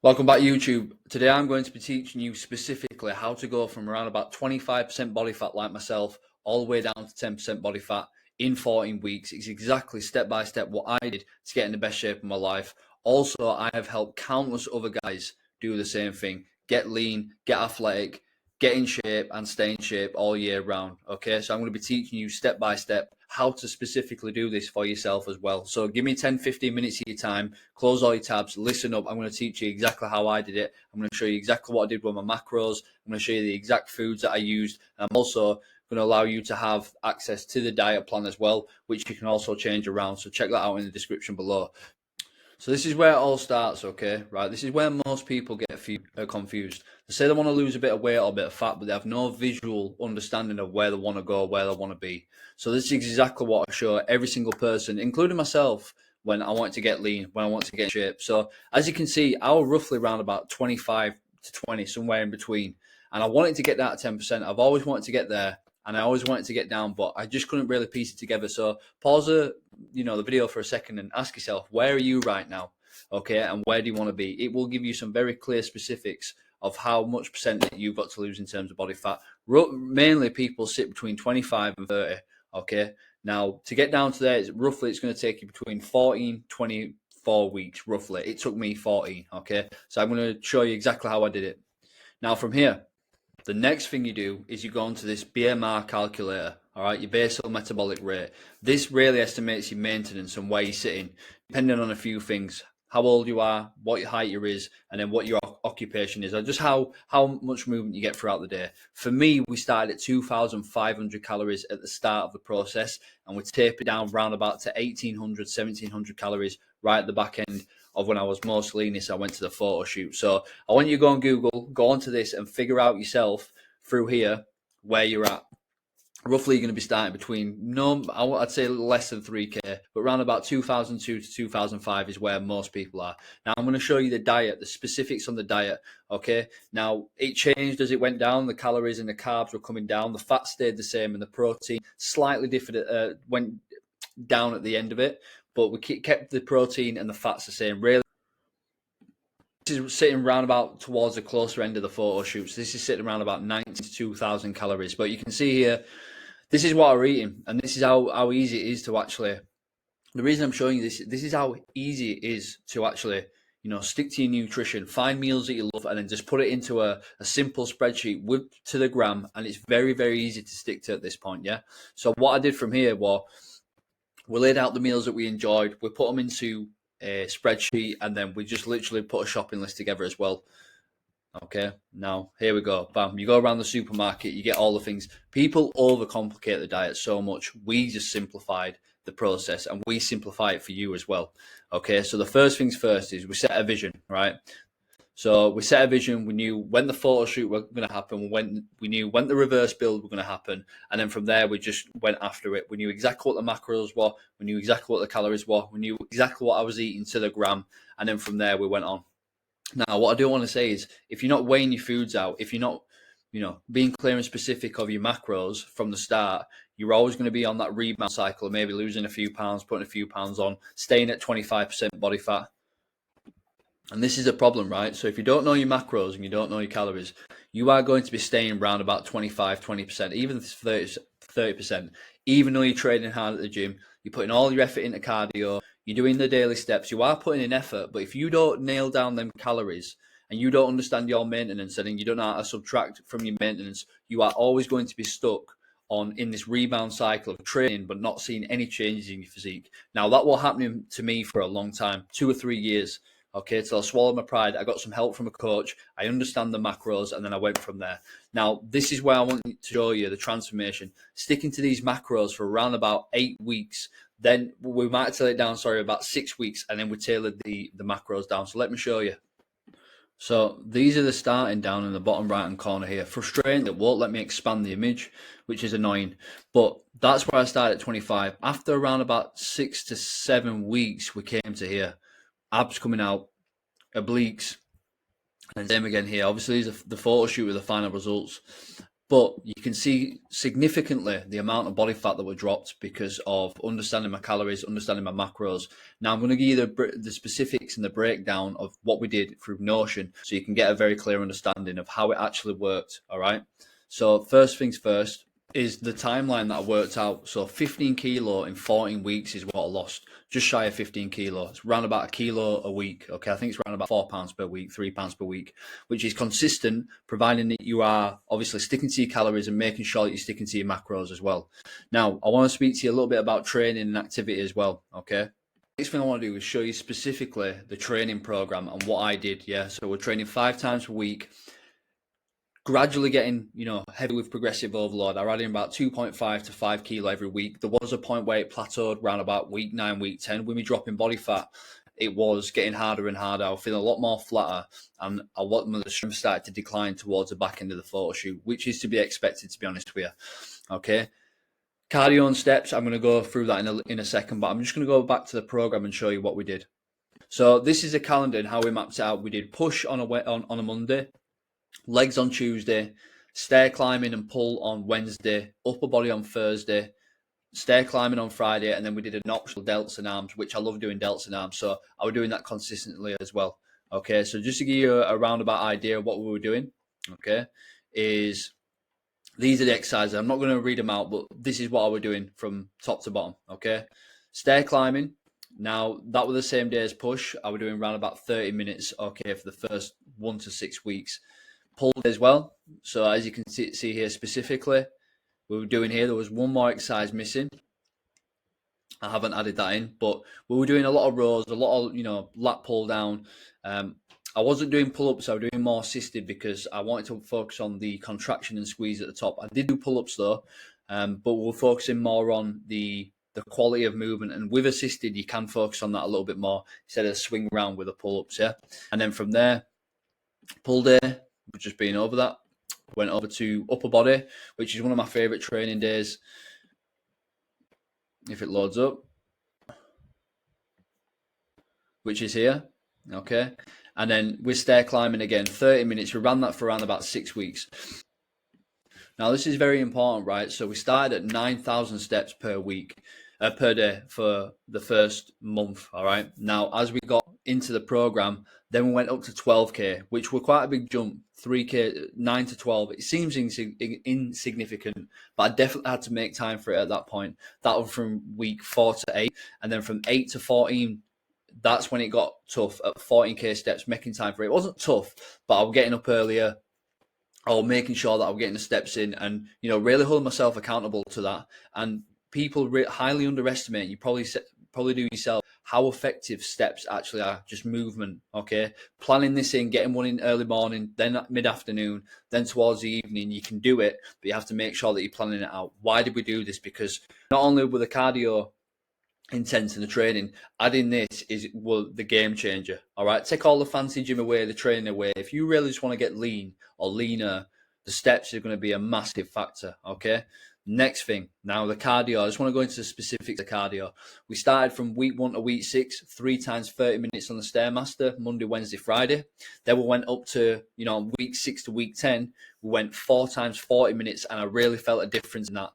Welcome back YouTube. Today I'm going to be teaching you specifically how to go from around about 25% body fat like myself all the way down to 10% body fat in 14 weeks. It's exactly step by step what I did to get in the best shape of my life. Also, I have helped countless other guys do the same thing. Get lean, get athletic, get in shape and stay in shape all year round. Okay, so I'm going to be teaching you step by step how to specifically do this for yourself as well. So give me 10-15 minutes of your time, close all your tabs, listen up. I'm going to teach you exactly how I did it. I'm going to show you exactly what I did with my macros. I'm going to show you the exact foods that I used. And I'm also going to allow you to have access to the diet plan as well, which you can also change around. So check that out in the description below. So this is where it all starts, okay? Right, this is where most people get confused. They say they want to lose a bit of weight or a bit of fat, but they have no visual understanding of where they want to go, where they want to be. So this is exactly what I show every single person, including myself, when I want to get lean, when I want to get in shape. So as you can see, I was roughly around about 25 to 20, somewhere in between. And I wanted to get that at 10%. I've always wanted to get there, and I always wanted to get down, but I just couldn't really piece it together. So pause the video for a second and ask yourself, where are you right now? Okay, and where do you want to be? It will give you some very clear specifics of how much percent that you've got to lose in terms of body fat. Mainly people sit between 25 and 30. Okay, now to get down to there, it's going to take you between 14, 24 weeks, roughly. It took me 14. Okay, so I'm going to show you exactly how I did it. Now from here, the next thing you do is you go onto this BMR calculator, all right, your basal metabolic rate. This really estimates your maintenance and where you're sitting, depending on a few things: how old you are, what your height is, and then what your occupation is, or just how much movement you get throughout the day. For me, we started at 2,500 calories at the start of the process, and we taper it down round about to 1,800, 1,700 calories right at the back end of when I was most leanest. I went to the photo shoot. So I want you to go on Google, go onto this and figure out yourself through here where you're at. Roughly, you're going to be starting between, I'd say less than 3K, but around about 2002 to 2005 is where most people are. Now, I'm going to show you the diet, the specifics on the diet, okay? Now, it changed as it went down. The calories and the carbs were coming down. The fat stayed the same, and the protein slightly different, went down at the end of it, but we kept the protein and the fats the same. Really, this is sitting around about towards the closer end of the photo shoots. This is sitting around about 92,000 calories, but you can see here, this is what we're eating, and this is how easy it is to actually. The reason I'm showing you this is how easy it is to actually, stick to your nutrition, find meals that you love, and then just put it into a simple spreadsheet to the gram, and it's very, very easy to stick to at this point, yeah? So what I did from here was, we laid out the meals that we enjoyed, we put them into a spreadsheet, and then we just literally put a shopping list together as well. Okay, now here we go. Bam, you go around the supermarket, you get all the things. People overcomplicate the diet so much. We just simplified the process, and we simplify it for you as well. Okay, so the first things first is we set a vision, right? So we set a vision. We knew when the photo shoot was going to happen, we knew when the reverse build were going to happen, and then from there we just went after it. We knew exactly what the macros were, we knew exactly what the calories were, we knew exactly what I was eating to the gram, and then from there we went on. Now, what I do want to say is, if you're not weighing your foods out, if you're not, being clear and specific of your macros from the start, you're always going to be on that rebound cycle, maybe losing a few pounds, putting a few pounds on, staying at 25% body fat. And this is a problem, right? So if you don't know your macros and you don't know your calories, you are going to be staying around about 25, 20%, even 30%, even though you're training hard at the gym, you're putting all your effort into cardio, you're doing the daily steps, you are putting in effort, but if you don't nail down them calories and you don't understand your maintenance and you don't know how to subtract from your maintenance, you are always going to be stuck in this rebound cycle of training but not seeing any changes in your physique. Now, that will happen to me for a long time, 2 or 3 years. Okay, so I swallowed my pride. I got some help from a coach. I understand the macros, and then I went from there. Now, this is where I want to show you the transformation. Sticking to these macros for around about 8 weeks, then we might tailor it down, about 6 weeks, and then we tailored the macros down. So let me show you. So these are the starting down in the bottom right hand corner here. Frustrating, it won't let me expand the image, which is annoying. But that's where I started at 25. After around about 6 to 7 weeks, we came to here. Abs coming out, obliques, and same again here. Obviously, these are the photo shoot with the final results. But you can see significantly the amount of body fat that were dropped because of understanding my calories, understanding my macros. Now I'm going to give you the specifics and the breakdown of what we did through Notion so you can get a very clear understanding of how it actually worked, all right? So first things first is the timeline that I worked out. So 15 kilo in 14 weeks is what I lost, just shy of 15 kilo. It's around about a kilo a week. Okay, I think it's around about £4 per week, £3 per week, which is consistent, providing that you are obviously sticking to your calories and making sure that you're sticking to your macros as well. Now, I want to speak to you a little bit about training and activity as well. Okay. Next thing I want to do is show you specifically the training program and what I did. Yeah, so we're training 5 times per week, gradually getting, heavy with progressive overload. I added in about 2.5 to 5 kilo every week. There was a point where it plateaued around about week 9, week 10. When we drop in body fat, it was getting harder and harder. I was feeling a lot more flatter, and a lot of the strength started to decline towards the back end of the photo shoot, which is to be expected, to be honest with you. Okay. Cardio and steps, I'm going to go through that in a second, but I'm just going to go back to the program and show you what we did. So this is a calendar and how we mapped it out. We did push on a Monday, legs on Tuesday, stair climbing and pull on Wednesday, upper body on Thursday, stair climbing on Friday, and then we did an optional delts and arms, which I love doing delts and arms. So I was doing that consistently as well. Okay, so just to give you a roundabout idea of what we were doing, okay, is these are the exercises. I'm not going to read them out, but this is what I was doing from top to bottom. Okay, stair climbing. Now that was the same day as push. I was doing around about 30 minutes. Okay, for the first 1 to 6 weeks. Pull as well. So as you can see here specifically, we were doing here. There was one more exercise missing. I haven't added that in, but we were doing a lot of rows, a lot of lat pull down. I wasn't doing pull-ups, I was doing more assisted because I wanted to focus on the contraction and squeeze at the top. I did do pull-ups though, but we're focusing more on the quality of movement. And with assisted, you can focus on that a little bit more instead of swing around with the pull-ups, yeah? And then from there, pull day, just being over that, went over to upper body, which is one of my favourite training days. If it loads up, which is here, okay? And then with stair climbing again, 30 minutes. We ran that for around about 6 weeks. Now, this is very important, right? So we started at 9,000 steps per week, per day for the first month, all right? Now, as we got into the program, then we went up to 12K, which were quite a big jump, 3K, 9 to 12. It seems insignificant, but I definitely had to make time for it at that point. That was from week 4 to 8, and then from 8 to 14, that's when it got tough at 14K steps, making time for it. It wasn't tough, but I was getting up earlier, or making sure that I was getting the steps in, and really holding myself accountable to that. And people highly underestimate, you probably do yourself, how effective steps actually are, just movement. Okay, planning this in, getting one in early morning, then mid-afternoon, then towards the evening, you can do it, but you have to make sure that you're planning it out. Why did we do this? Because not only with the cardio intense in the training, adding this is the game changer. All right, take all the fancy gym away, the training away. If you really just want to get lean or leaner, the steps are going to be a massive factor. Okay, next thing, now the cardio. I just want to go into the specifics of cardio. We started from week 1 to week 6, 3 times 30 minutes on the Stairmaster, Monday, Wednesday, Friday. Then we went up to week 6 to week 10, we went 4 times 40 minutes, and I really felt a difference in that.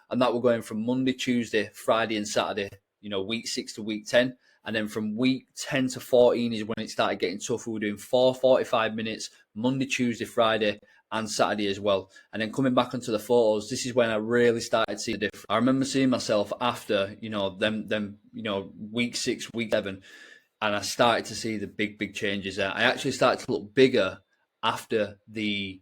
And that we're going from Monday, Tuesday, Friday, and Saturday, week 6 to week 10. And then from week 10 to 14 is when it started getting tougher. We were doing 4 45 minutes, Monday, Tuesday, Friday, and Saturday as well. And then coming back onto the photos, this is when I really started seeing the difference. I remember seeing myself after, week 6, week 7, and I started to see the big changes there. I actually started to look bigger after the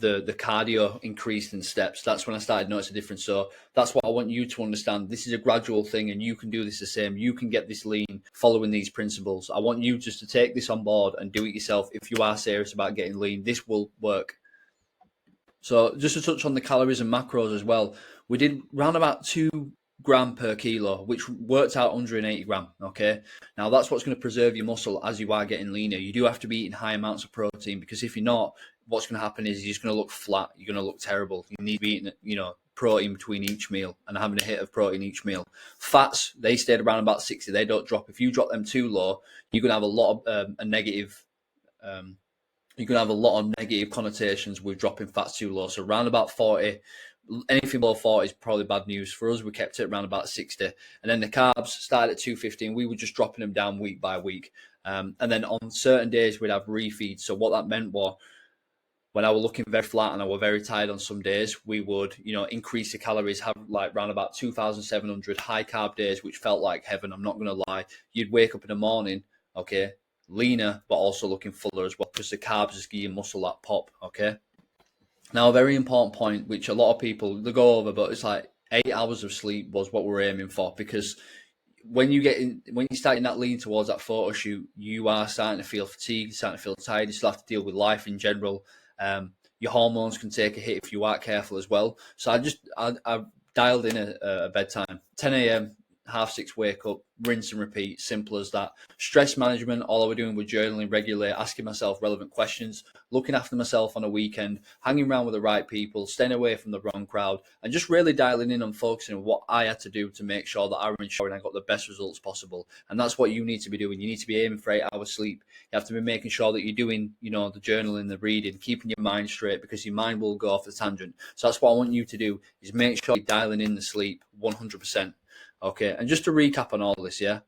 cardio increased in steps. That's when I started noticing a difference. So that's what I want you to understand. This is a gradual thing, and you can do this the same. You can get this lean following these principles. I want you just to take this on board and do it yourself. If you are serious about getting lean, this will work. So just to touch on the calories and macros as well, we did round about 2 gram per kilo, which works out 180 gram. Okay, now that's what's going to preserve your muscle as you are getting leaner. You do have to be eating high amounts of protein, because if you're not, what's going to happen is you're just going to look flat. You're going to look terrible. You need to be eating, protein between each meal and having a hit of protein each meal. Fats, they stayed around about 60. They don't drop. If you drop them too low, you're going to have a lot of a negative you're going to have a lot of negative connotations with dropping fats too low. So around about 40, anything below 40 is probably bad news. For us, we kept it around about 60. And then the carbs started at 215. We were just dropping them down week by week. And then on certain days, we'd have refeeds. So what that meant was, when I was looking very flat and I was very tired on some days, we would, increase the calories, have like around about 2,700 high carb days, which felt like heaven. I'm not going to lie. You'd wake up in the morning, okay, leaner, but also looking fuller as well, because the carbs just give your muscle that pop, okay? Now, a very important point, which a lot of people, they go over, but it's like 8 hours of sleep was what we're aiming for, because when you start in that lean towards that photo shoot, you are starting to feel fatigued, you're starting to feel tired, you still have to deal with life in general. Your hormones can take a hit if you aren't careful as well. So I dialed in a bedtime, 10 a.m., 6:30 wake up, rinse and repeat, simple as that. Stress management, all I was doing was journaling regularly, asking myself relevant questions, looking after myself on a weekend, hanging around with the right people, staying away from the wrong crowd, and just really dialing in and focusing on what I had to do to make sure that I was ensuring I got the best results possible. And that's what you need to be doing. You need to be aiming for 8 hours sleep. You have to be making sure that you're doing, the journaling, the reading, keeping your mind straight, because your mind will go off the tangent. So that's what I want you to do, is make sure you're dialing in the sleep 100%. Okay, and just to recap on all this, yeah?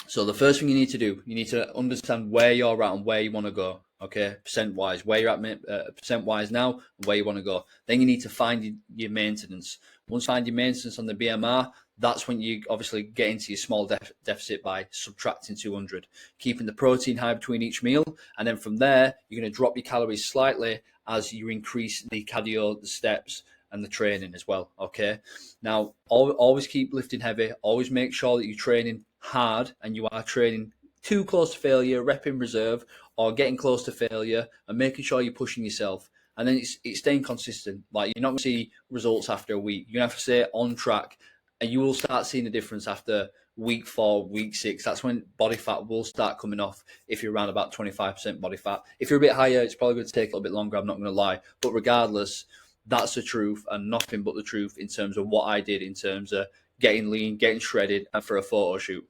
So the first thing you need to do, you need to understand where you're at and where you want to go, okay, percent-wise, where you're at percent-wise now and where you want to go. Then you need to find your maintenance. Once you find your maintenance on the BMR, that's when you obviously get into your small deficit by subtracting 200, keeping the protein high between each meal, and then from there, you're going to drop your calories slightly as you increase the cardio, the steps, and the training as well, okay? Now, always keep lifting heavy. Always make sure that you're training hard and you are training too close to failure, rep in reserve, or getting close to failure, and making sure you're pushing yourself. And then it's staying consistent. Like, you're not going to see results after a week. You're going to have to stay on track, and you will start seeing the difference after week 4, week 6. That's when body fat will start coming off if you're around about 25% body fat. If you're a bit higher, it's probably going to take a little bit longer, I'm not going to lie. But regardless, that's the truth and nothing but the truth in terms of what I did in terms of getting lean, getting shredded, and for a photo shoot.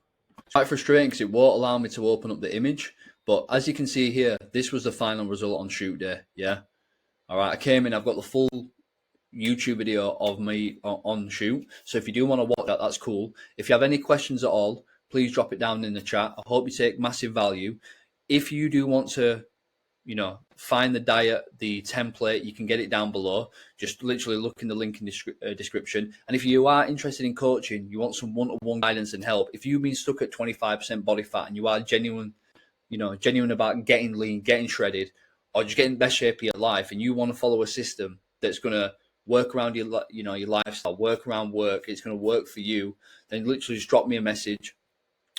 It's quite frustrating because it won't allow me to open up the image. But as you can see here, this was the final result on shoot day. Yeah. All right. I came in, I've got the full YouTube video of me on shoot. So if you do want to watch that, that's cool. If you have any questions at all, please drop it down in the chat. I hope you take massive value. If you do want to, find the diet, the template, you can get it down below. Just literally look in the link in the description. And if you are interested in coaching, you want some one-to-one guidance and help, if you've been stuck at 25% body fat and you are genuine about getting lean, getting shredded, or just getting the best shape of your life, and you want to follow a system that's going to work around your lifestyle, work around work, it's going to work for you, then literally just drop me a message,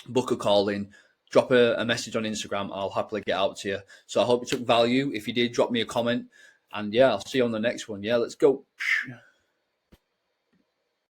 book a call in, drop a message on Instagram. I'll happily get out to you. So I hope you took value. If you did, drop me a comment. And yeah, I'll see you on the next one. Yeah, let's go.